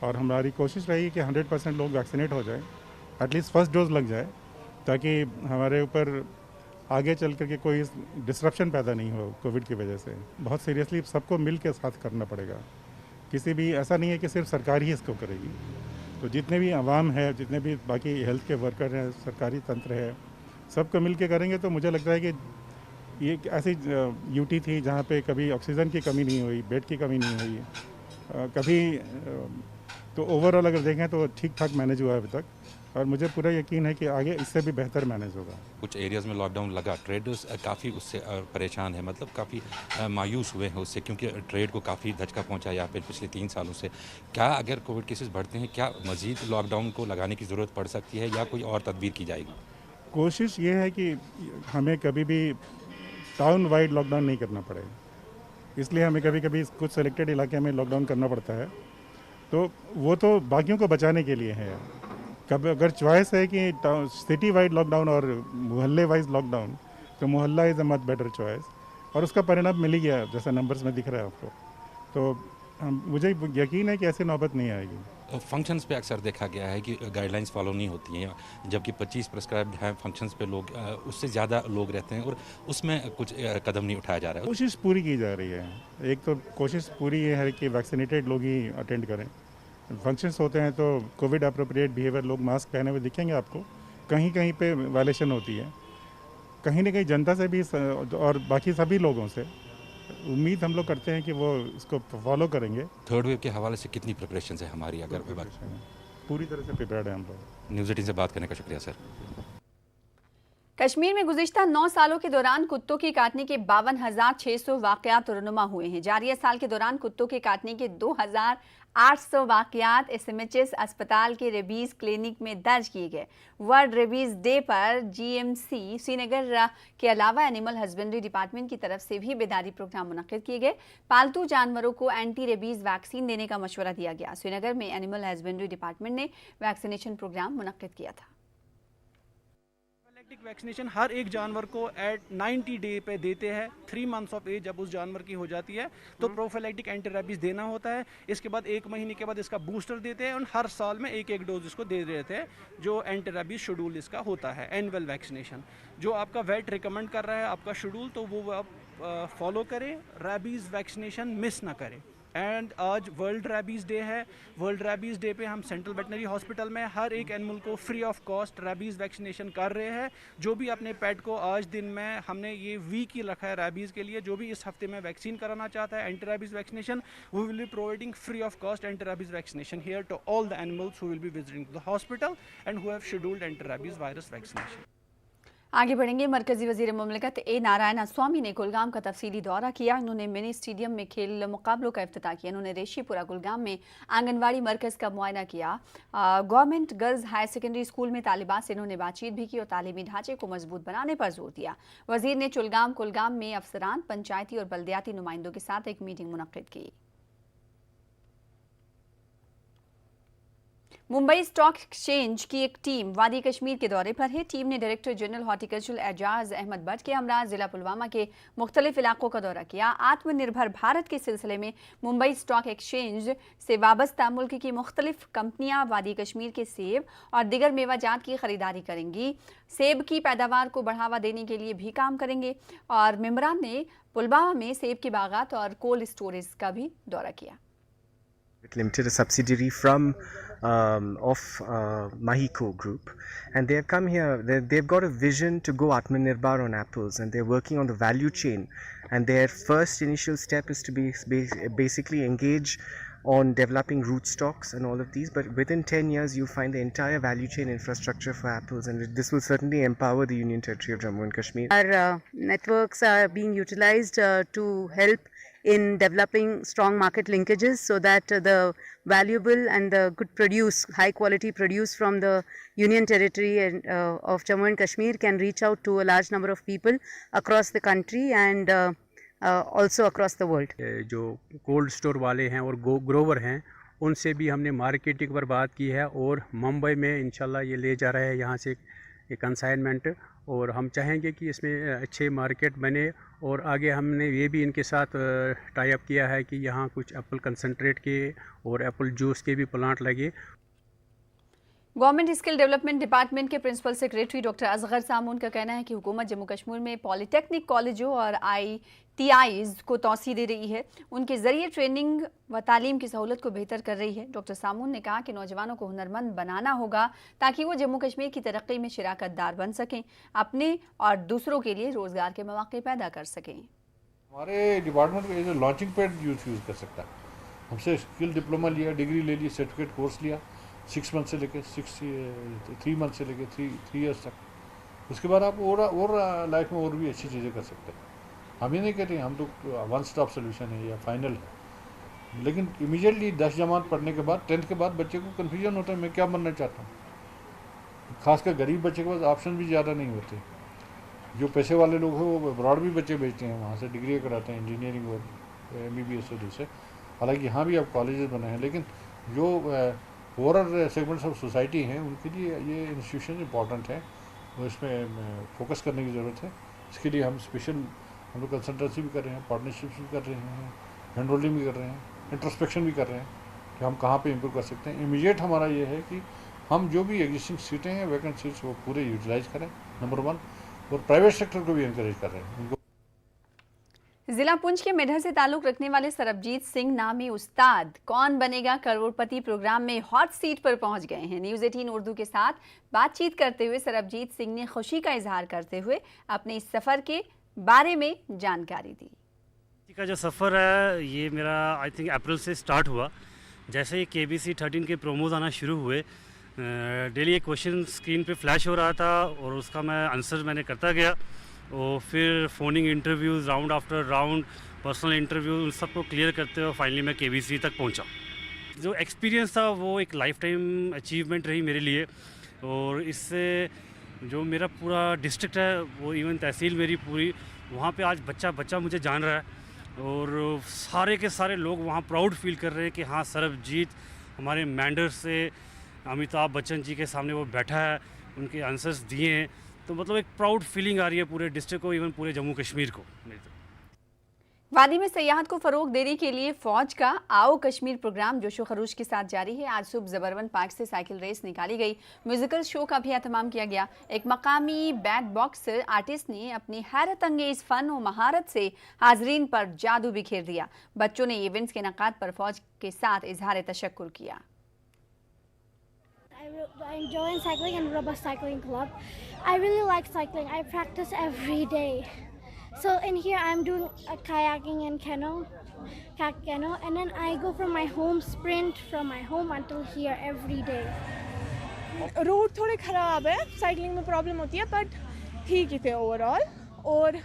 और हमारी कोशिश रही कि 100% लोग वैक्सीनेट हो जाए, एटलीस्ट फर्स्ट डोज लग जाए, ताकि हमारे ऊपर आगे चल करके कोई डिसरप्शन पैदा नहीं हो कोविड की वजह से। बहुत सीरियसली सबको मिल के साथ करना पड़ेगा। किसी भी ऐसा नहीं है कि सिर्फ सरकार ही इसको करेगी। तो जितने भी आवाम है, जितने भी बाकी हेल्थ के वर्कर हैं, सरकारी तंत्र है, सबको मिल के करेंगे तो मुझे लगता है कि ये ऐसी यूटी थी जहाँ पे कभी ऑक्सीजन की कमी नहीं हुई, बेड की कमी नहीं हुई कभी। तो ओवरऑल अगर देखें तो ठीक ठाक मैनेज हुआ है अभी तक, और मुझे पूरा यकीन है कि आगे इससे भी बेहतर मैनेज होगा। कुछ एरियाज़ में लॉकडाउन लगा, ट्रेडर्स काफ़ी उससे परेशान है, मतलब काफ़ी मायूस हुए हैं उससे, क्योंकि ट्रेड को काफ़ी धचका पहुंचा यहाँ पे पिछले 3 सालों से। क्या अगर कोविड केसेस बढ़ते हैं, क्या मज़ीद लॉकडाउन को लगाने की ज़रूरत पड़ सकती है या कोई और तदबीर की जाएगी? कोशिश ये है कि हमें कभी भी टाउन वाइड लॉकडाउन नहीं करना पड़े, इसलिए हमें कभी कभी कुछ सेलेक्टेड इलाके में लॉकडाउन करना पड़ता है। तो वो तो बाकियों को बचाने के लिए है। कब अगर चॉइस है कि सिटी वाइड लॉकडाउन और मोहल्ले वाइज लॉकडाउन, तो मोहल्ला is a much better choice, और उसका परिणाम मिल ही गया जैसा नंबर्स में दिख रहा है आपको। तो मुझे यकीन है कि ऐसी नौबत नहीं आएगी। फंक्शंस पे अक्सर देखा गया है कि गाइडलाइंस फॉलो नहीं होती हैं, जबकि 25 प्रिस्क्राइब्ड हैं फंक्शंस पे लोग उससे ज़्यादा लोग रहते हैं और उसमें कुछ कदम नहीं उठाया जा रहा है। कोशिश पूरी की जा रही है। एक तो कोशिश पूरी ये है कि वैक्सीनेटेड लोग ही अटेंड करें। फंक्शंस होते हैं तो कोविड अप्रोप्रिएट बिहेवियर, लोग मास्क पहने हुए दिखेंगे आपको, कहीं कहीं पे वायलेशन होती है, कहीं ना कहीं जनता से भी और बाकी सभी लोगों से। उम्मीद हम लोग करते हैं कि वो इसको फॉलो करेंगे। थर्ड वेव के हवाले से कितनी प्रिपरेशन है हमारी? अगर पूरी तरह से प्रिपेयर्ड है हम लोग। न्यूज़ 18 से बात करने का शुक्रिया सर। कश्मीर में गुज़िश्ता 9 सालों के दौरान कुत्तों के काटने के 52,600 वाक़यात रुनुमा हुए हैं। जारिया साल के दौरान कुत्तों के काटने के 2,800 वाक़यात SMHS अस्पताल के रेबीज़ क्लिनिक में दर्ज किए गए। वर्ल्ड रेबीज़ डे पर GMC श्रीनगर के अलावा एनिमल हस्बेंड्री डिपार्टमेंट की तरफ से भी बेदारी प्रोग्राम मुनक्किद किए गए। पालतू जानवरों को एंटी रेबीज़ वैक्सीन देने का मशवरा दिया गया। श्रीनगर में एनिमल हस्बेंड्री डिपार्टमेंट ने वैक्सीनेशन प्रोग्राम मुनक्किद किया था। वैक्सीनेशन हर एक जानवर को एट 90 डे पे देते हैं। 3 मंथ्स ऑफ एज जब उस जानवर की हो जाती है तो प्रोफिलैक्टिक एंटी रेबीज देना होता है। इसके बाद 1 महीने के बाद इसका बूस्टर देते हैं और हर साल में एक डोज इसको दे देते हैं, जो एंटी रेबीज शेड्यूल इसका होता है, एनुअल वैक्सीनेशन। जो आपका वेट रिकमेंड कर रहा है आपका शेड्यूल, तो वो आप फॉलो करें, रेबीज वैक्सीनेशन मिस ना करें। एंड आज वर्ल्ड रेबीज़ डे है। वर्ल्ड रेबीज़ डे पे हम सेंट्रल वेटनरी हॉस्पिटल में हर एक एनिमल को free of cost rabies vaccination कर रहे हैं। जो भी अपने पेट को आज दिन में हमने ये वीक ही रखा है रेबीज़ के लिए, जो भी इस हफ्ते में वैक्सीन कराना चाहता है anti rabies vaccination, we will be providing free of cost anti rabies vaccination here to all the animals who will be visiting the hospital and who have scheduled anti rabies virus vaccination. आगे बढ़ेंगे। मरकजी वजीर मुमलिकत ए नारायण स्वामी ने कुलगाम का तफसीली दौरा किया। उन्होंने मिनी स्टेडियम में खेल मुकाबलों का इफ्तिताह किया। उन्होंने रेशीपुरा कुलगाम में आंगनवाड़ी मरकज़ का मुआयना किया। Government girls higher secondary school में तालिबात से इन्होंने बातचीत भी की और तालीमी ढांचे को मजबूत बनाने पर जोर दिया। वजीर ने चुलगाम कुलगाम में अफसरान, पंचायती और बल्दियाती नुमाइंदों के साथ एक मीटिंग मुनक्किद की। मुंबई स्टॉक एक्सचेंज की एक टीम वादी कश्मीर के दौरे पर है। टीम ने director general horticulture Ejaz Ahmad Bhat के हमरा जिला पुलवामा के मुख्तलिफ इलाकों का दौरा किया। आत्मनिर्भर भारत के सिलसिले में मुंबई स्टॉक एक्सचेंज से वाबस्ता मुल्क की मुख्तलिफ कंपनियां वादी कश्मीर के सेब और दिगर मेवाजात की खरीदारी करेंगी। सेब की पैदावार को बढ़ावा देने के लिए भी काम करेंगे और मेंबरान ने पुलवामा में सेब के बागात और कोल्ड स्टोरेज का भी दौरा किया। Limited, a subsidiary from of Mahiko Group, and they have come here. They've got a vision to go Atmanirbhar on apples, and they're working on the value chain. And their first initial step is to basically engage on developing rootstocks and all of these. But within 10 years, you'll find the entire value chain infrastructure for apples, and this will certainly empower the Union Territory of Jammu and Kashmir. Our networks are being utilized to help in developing strong market linkages so that the valuable and the good produce, high quality produce from the Union Territory and, of Jammu and Kashmir can reach out to a large number of people across the country and also across the world. जो cold store वाले हैं और ग्रोवर हैं उनसे भी हमने marketing पर बात की है और मुंबई में इंशाल्लाह ये ले जा रहा है यहाँ से एक कंसाइनमेंट, और हम चाहेंगे कि इसमें अच्छे मार्केट बने। और आगे हमने ये भी इनके साथ टाई अप किया है कि यहाँ कुछ एप्पल कंसंट्रेट के और एप्पल जूस के भी प्लांट लगे। गवर्नमेंट स्किल डेवलपमेंट डिपार्टमेंट के प्रिंसिपल सेक्रेटरी डॉक्टर असगर सामून का कहना है कि हुकूमत जम्मू कश्मीर में पॉलिटेक्निक कॉलेजों और ITIs को तौसीह दे रही है। उनके जरिए ट्रेनिंग व तालीम की सहूलत को बेहतर कर रही है। डॉक्टर सामून ने कहा कि नौजवानों को हुनरमंद बनाना होगा ताकि वो जम्मू कश्मीर की तरक्की में शिराकत दार बन सकें, अपने और दूसरों के लिए रोजगार के मौके पैदा कर सकें। हमारे डिपार्टमेंट को एज लॉन्चिंग पैड यूज़ कर सकता है। हमसे स्किल डिप्लोमा लिया, डिग्री ले ली, सर्टिफिकेट कोर्स लिया 6 मंथ से लेके 3 मंथ से लेके 3 ईयर्स तक। उसके बाद आप और लाइफ में और भी अच्छी चीज़ें कर सकते हैं। हम ये नहीं कहते हम तो वन स्टॉप सोल्यूशन है या फाइनल है, लेकिन इमीडिएटली 10 जमात पढ़ने के बाद 10th के बाद बच्चे को कन्फ्यूजन होता है मैं क्या बनना चाहता हूँ। खासकर गरीब बच्चे के पास ऑप्शन भी ज़्यादा नहीं होते। जो पैसे वाले लोग हैं वो अब्रॉड भी बच्चे भेजते हैं, वहाँ से डिग्री कराते हैं इंजीनियरिंग और MBBS और दूसरे। हालांकि यहाँ भी अब कॉलेजेस बने हैं, लेकिन जो ओवरऑल सेगमेंट्स ऑफ सोसाइटी हैं उनके लिए ये इंस्टीट्यूशन इंपॉर्टेंट है और इसमें फोकस करने की ज़रूरत है। इसके लिए हम स्पेशल हम लोग कंसल्टेंसी भी कर रहे हैं, पार्टनरशिप्स भी कर रहे हैं, हैंड होल्डिंग भी कर रहे हैं, इंट्रोस्पेक्शन भी कर रहे हैं कि हम कहाँ पे इम्प्रूव कर सकते हैं। इमीडिएट हमारा ये है कि हम जो भी एग्जिस्टिंग सीटें हैं वैकेंट सीट्स वो पूरे यूटिलाइज करें नंबर 1, और प्राइवेट सेक्टर को भी इंकरेज कर रहे हैं उनको। जिला पुंछ के मेढर से ताल्लुक रखने वाले सरबजीत सिंह नामी उस्ताद कौन बनेगा करोड़पति प्रोग्राम में हॉट सीट पर पहुंच गए हैं। न्यूज़ 18 उर्दू के साथ बातचीत करते हुए सरबजीत सिंह ने खुशी का इजहार करते हुए अपने इस सफ़र के बारे में जानकारी दी। का जो सफ़र है ये मेरा आई थिंक अप्रैल से स्टार्ट हुआ। जैसे ही KBC 13 के प्रोमोज आना शुरू हुए, डेली एक क्वेश्चन स्क्रीन पे फ्लैश हो रहा था और उसका मैं आंसर मैंने करता गया, और फिर phoning interviews round after round, personal interview, उन सबको क्लियर करते हुए फाइनली मैं KBC तक पहुंचा। जो एक्सपीरियंस था वो एक लाइफ टाइम अचीवमेंट रही मेरे लिए, और इससे जो मेरा पूरा डिस्ट्रिक्ट है वो इवन तहसील मेरी पूरी, वहाँ पे आज बच्चा मुझे जान रहा है, और सारे के सारे लोग वहाँ प्राउड फील कर रहे हैं कि हाँ सरबजीत हमारे मैंडर से अमिताभ बच्चन जी के सामने वो बैठा है, उनके आंसर्स दिए हैं, तो मतलब एक प्राउड फीलिंग आ रही है पूरे डिस्ट्रिक्ट को, इवन पूरे जम्मू कश्मीर को। वादी में सयाहत को फरोग देने के लिए फौज का आओ कश्मीर प्रोग्राम जोशो खरूश के साथ जारी है। आज सुबह जबरवन पार्क से साइकिल रेस निकाली गई, म्यूजिकल शो का भी एहतमाम किया गया। एक मकामी बैट बॉक्सर आर्टिस्ट ने अपनी हैरत अंगेज फन और महारत से हाजरीन पर जादू बिखेर दिया। बच्चों ने इवेंट्स के इनेकाद पर फौज के साथ इजहार तशक्कुर किया। I enjoy cycling and robust cycling club. I really like cycling. I practice every day. So in here I'm doing a kayaking and canoe, and then I go from my home, sprint from my home until here every day. Road थोड़े ख़राब है, cycling में problem होती है, but ठीक ही थे overall. और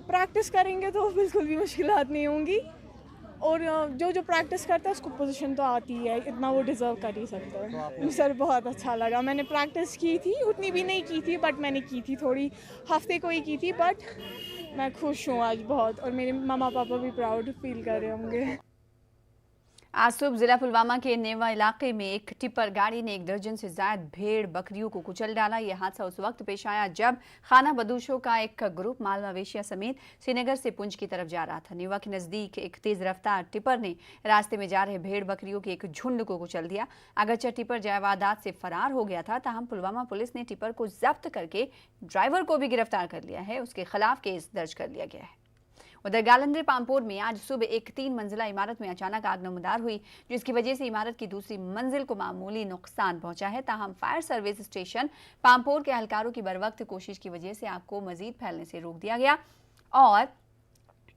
practice करेंगे तो बिल्कुल भी मुश्किलात नहीं होंगी, और जो प्रैक्टिस करता है उसको पोजीशन तो आती है, इतना वो डिज़र्व कर ही सकता है। सर बहुत अच्छा लगा, मैंने प्रैक्टिस की थी, उतनी भी नहीं की थी बट मैंने की थी, थोड़ी हफ्ते को ही की थी, बट मैं खुश हूँ आज बहुत, और मेरे मामा पापा भी प्राउड फील कर रहे होंगे। आज सुबह जिला पुलवामा के नेवा इलाके में एक टिप्पर गाड़ी ने 1 दर्जन से ज्यादा भेड़ बकरियों को कुचल डाला। यह हादसा उस वक्त पेश आया जब खाना बदूशों का एक ग्रुप माल मवेशियां समेत श्रीनगर से पुंछ की तरफ जा रहा था। नेवा के नजदीक एक तेज रफ्तार टिप्पर ने रास्ते में जा रहे भेड़ बकरियों के एक झुंड को कुचल दिया। अगरचे टिप्पर जायवादात से फरार हो गया था, ताहम पुलवामा पुलिस ने टिप्पर को जब्त करके ड्राइवर को भी गिरफ्तार कर लिया है। उसके खिलाफ केस दर्ज कर लिया गया है। उधर गालंद्रे पामपोर में आज सुबह एक 3 मंजिला इमारत में अचानक आग नमदार हुई, जिसकी वजह से इमारत की दूसरी मंजिल को मामूली नुकसान पहुंचा है। ताहम फायर सर्विस स्टेशन पामपोर के एहलकारों की बरवक्त कोशिश की वजह से आग को मजीद फैलने से रोक दिया गया और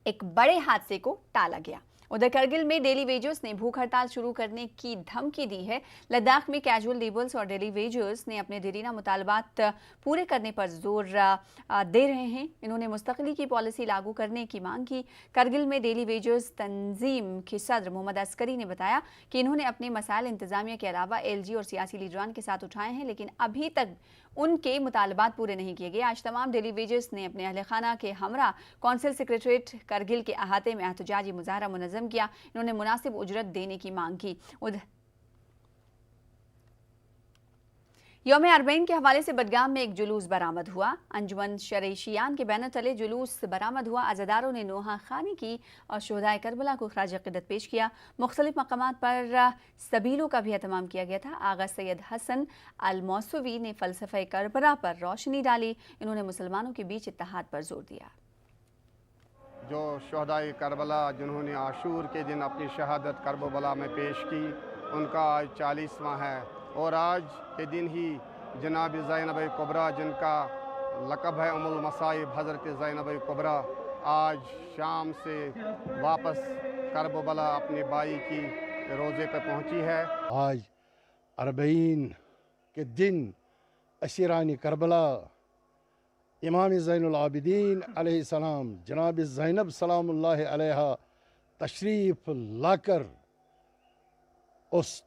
एक बड़े हादसे को टाला गया। उधर करगिल में डेली वेजर्स ने भूख हड़ताल शुरू करने की धमकी दी है। लद्दाख में कैजुअल लेबर्स और डेली वेजर्स ने अपने देरीना मुतालबात पूरे करने पर जोर दे रहे हैं। इन्होंने मुस्तकली की पॉलिसी लागू करने की मांग की। करगिल में डेली वेजर्स तंजीम के सदर मोहम्मद अस्करी ने बताया कि इन्होंने अपने मसाइल इंतजामिया के अलावा LG और सियासी लीडरान के साथ उठाए हैं, लेकिन अभी तक उनके मुतालबात पूरे नहीं किए गए। आज तमाम डेली वेजर्स ने अपने अहल खाना के हमरा कौंसिल सेक्रेटरीट करगिल के अहाते में एहतजाजी मुजाहरा मुनज़्ज़म किया। इन्होंने मुनासिब उजरत देने की मांग की। यौम अरबईन के हवाले से बडगाम में एक जुलूस बरामद हुआ। अंजुमन शरईशियान के बैनर तले जुलूस बरामद हुआ। अज़ादारों ने नोहा खानी की और शोहदाए करबला को खराज अक़ीदत पेश किया। मुख्तलिफ मकामात पर सबीलों का भी एहतमाम किया गया था। आगा सैयद हसन अल मौसवी ने फ़लसफ़े करबला पर रोशनी डाली। इन्होंने मुसलमानों के बीच इत्तेहाद पर जोर दिया। जो शोहदाए करबला जिन्होंने आशूर के दिन अपनी शहादत करबला में पेश की, उनका आज 40वां है और आज के दिन ही जनाब ज़ैनब कुबरा, जिनका लक़ब है उम्मुल मसाइब हज़रत ज़ैनब कुबरा, आज शाम से वापस करबला अपनी बाई की रोज़े पर पहुंची है। आज अरबईन के दिन अशीरानी करबला इमाम ज़ैनुल आबिदीन अलैहिस्सलाम जनाब ज़ैनब सलामुल्लाह अलैहा तशरीफ़ लाकर उस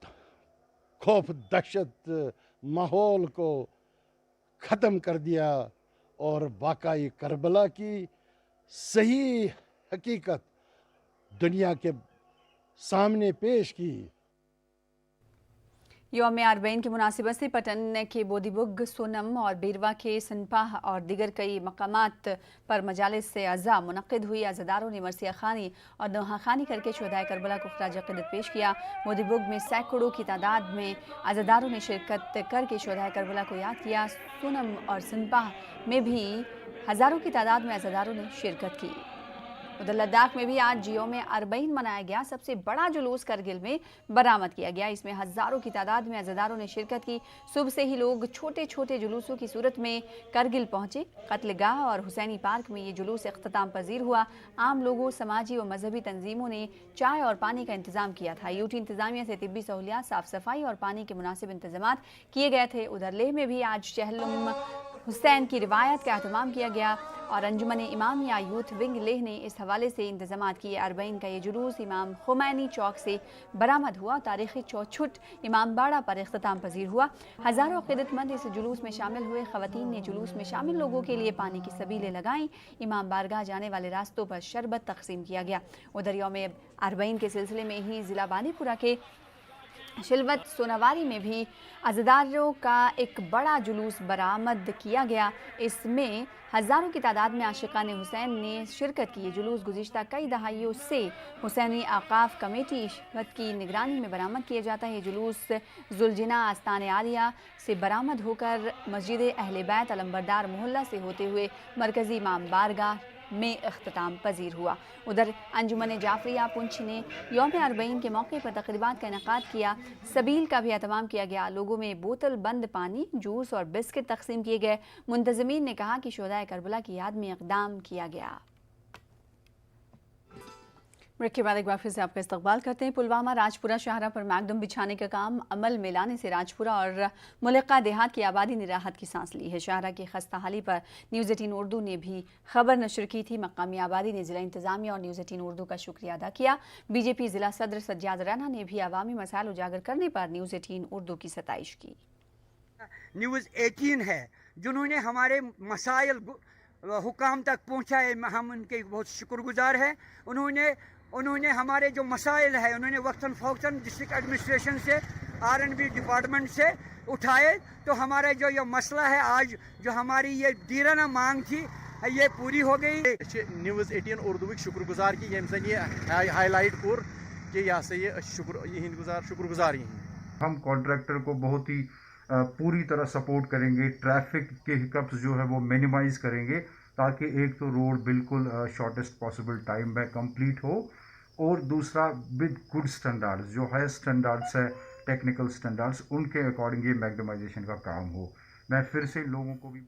खौफ दहशत माहौल को ख़त्म कर दिया और वाक़ई करबला की सही हकीकत दुनिया के सामने पेश की। यौम अरबईन की मुनासिबत से पटन के बोदीबुग, सोनम और बीरवा के सनपाह और दीगर कई मकामात पर मजालिस से अज़ा मुनक़िद हुई। अज़ादारों ने मरसिया खानी और नोहा खानी करके शोहदाए करबला को खराज अक़ीदत पेश किया। बोदीबुग में सैकड़ों की तादाद में अज़ादारों ने शिरकत करके शोहदाए करबला को याद किया। सोनम और सनपाह में भी हज़ारों की तादाद में अज़ादारों ने शिरकत की। उधर लद्दाख में भी आज यौम अरबईन मनाया गया। सबसे बड़ा जुलूस करगिल में बरामद किया गया। इसमें हज़ारों की तादाद में अज़ादारों ने शिरकत की। सुबह से ही लोग छोटे छोटे जुलूसों की सूरत में करगिल पहुंचे। कत्लगाह और हुसैनी पार्क में ये जुलूस इख्तिताम पजीर हुआ। आम लोगों, समाजी और मजहबी तंजीमों ने चाय और पानी का इंतजाम किया था। यूटी इंतजामिया से तिब्बी सहूलियात, साफ सफाई और पानी के मुनासिब इंतजाम किए गए थे। उधर लेह में भी आज चहलुम हुसैन की रिवायत का एहतमाम किया गया और अंजुमन इमामिया यूथ विंग लेह ने इस हवाले से इंतजाम किए। अरबईन का ये जुलूस इमाम खुमैनी चौक से बरामद हुआ। तारीखी चौछुट इमाम बाड़ा पर इख्तिताम पजीर हुआ। हज़ारों अक़ीदतमंद इस जुलूस में शामिल हुए। ख़वातीन ने जुलूस में शामिल लोगों के लिए पानी की सबीलें लगाईं। इमाम बारगाह जाने वाले रास्तों पर शरबत तकसीम किया गया। उधर यौम अरबईन के सिलसिले में ही ज़िला बानीपुरा के शिलवत सोनावारी में भी अज़ादारों का एक बड़ा जुलूस बरामद किया गया। इसमें हज़ारों की तादाद में आशिकान हुसैन ने शिरकत की। जुलूस गुज़िश्ता कई दहाइयों से हुसैनी आकाफ कमेटी की निगरानी में बरामद किया जाता है। ये जुलूस जुलजिना आस्तान आलिया से बरामद होकर मस्जिद अहले बैत अलंबरदार मोहल्ला से होते हुए मरकज़ी इमाम बारगाह में इख्तिताम पजीर हुआ। उधर अंजुमन जाफरिया पुंछ ने यौम अरबईन के मौके पर तक़रीबात का इनेकाद किया। सबील का भी एहतमाम किया गया। लोगों में बोतल बंद पानी, जूस और बिस्किट तकसीम किए गए। मुंतज़मीन ने कहा कि शोहदाए करबला की याद में इक़दाम किया गया। ब्रेक के बाद एक बार फिर से आपका इस्तकबाल करते हैं। पुलवामा राजपुरा शाहरा पर मैगडम बिछाने का काम अमल में लाने से राजपुरा और मुलक्का देहात की आबादी ने राहत की सांस ली है। शाहरा की खस्ता हाली पर न्यूज़ 18 उर्दू ने भी खबर नशर की थी। मकामी आबादी ने ज़िला इंतज़ामिया और न्यूज़ 18 उर्दू का शुक्रिया अदा किया। BJP ज़िला सदर सज्जाद राना ने भी अवामी मसाइल उजागर करने पर न्यूज़ 18 उर्दू की सताइश की। न्यूज़ 18 है जिन्होंने हमारे मसाइल हुकाम तक पहुँचाए, हम उनके बहुत शुक्रगुजार हैं। उन्होंने उन्होंने हमारे जो मसाइल है उन्होंने वक्तन फ़ौक्तन डिस्ट्रिक्ट एडमिनिस्ट्रेशन से R&B डिपार्टमेंट से उठाए, तो हमारा जो ये मसला है आज जो हमारी ये दीराना मांग थी ये पूरी हो गई। न्यूज़ 18 उर्दू शुक्रगुजार कि यम सन ये हाईलाइट कोर कि यह से ये शुक्रगुजार ही हम कॉन्ट्रैक्टर को बहुत ही पूरी तरह सपोर्ट करेंगे, ट्रैफिक के हिकअप्स जो है वो मिनिमाइज करेंगे ताकि एक तो रोड बिल्कुल शॉर्टेस्ट पॉसिबल टाइम में कंप्लीट हो, और दूसरा विद गुड स्टैंडर्ड्स, जो हाई स्टैंडर्ड्स है टेक्निकल स्टैंडर्ड्स, उनके अकॉर्डिंग ये मैग्नेमाइजेशन का काम हो। मैं फिर से लोगों को भी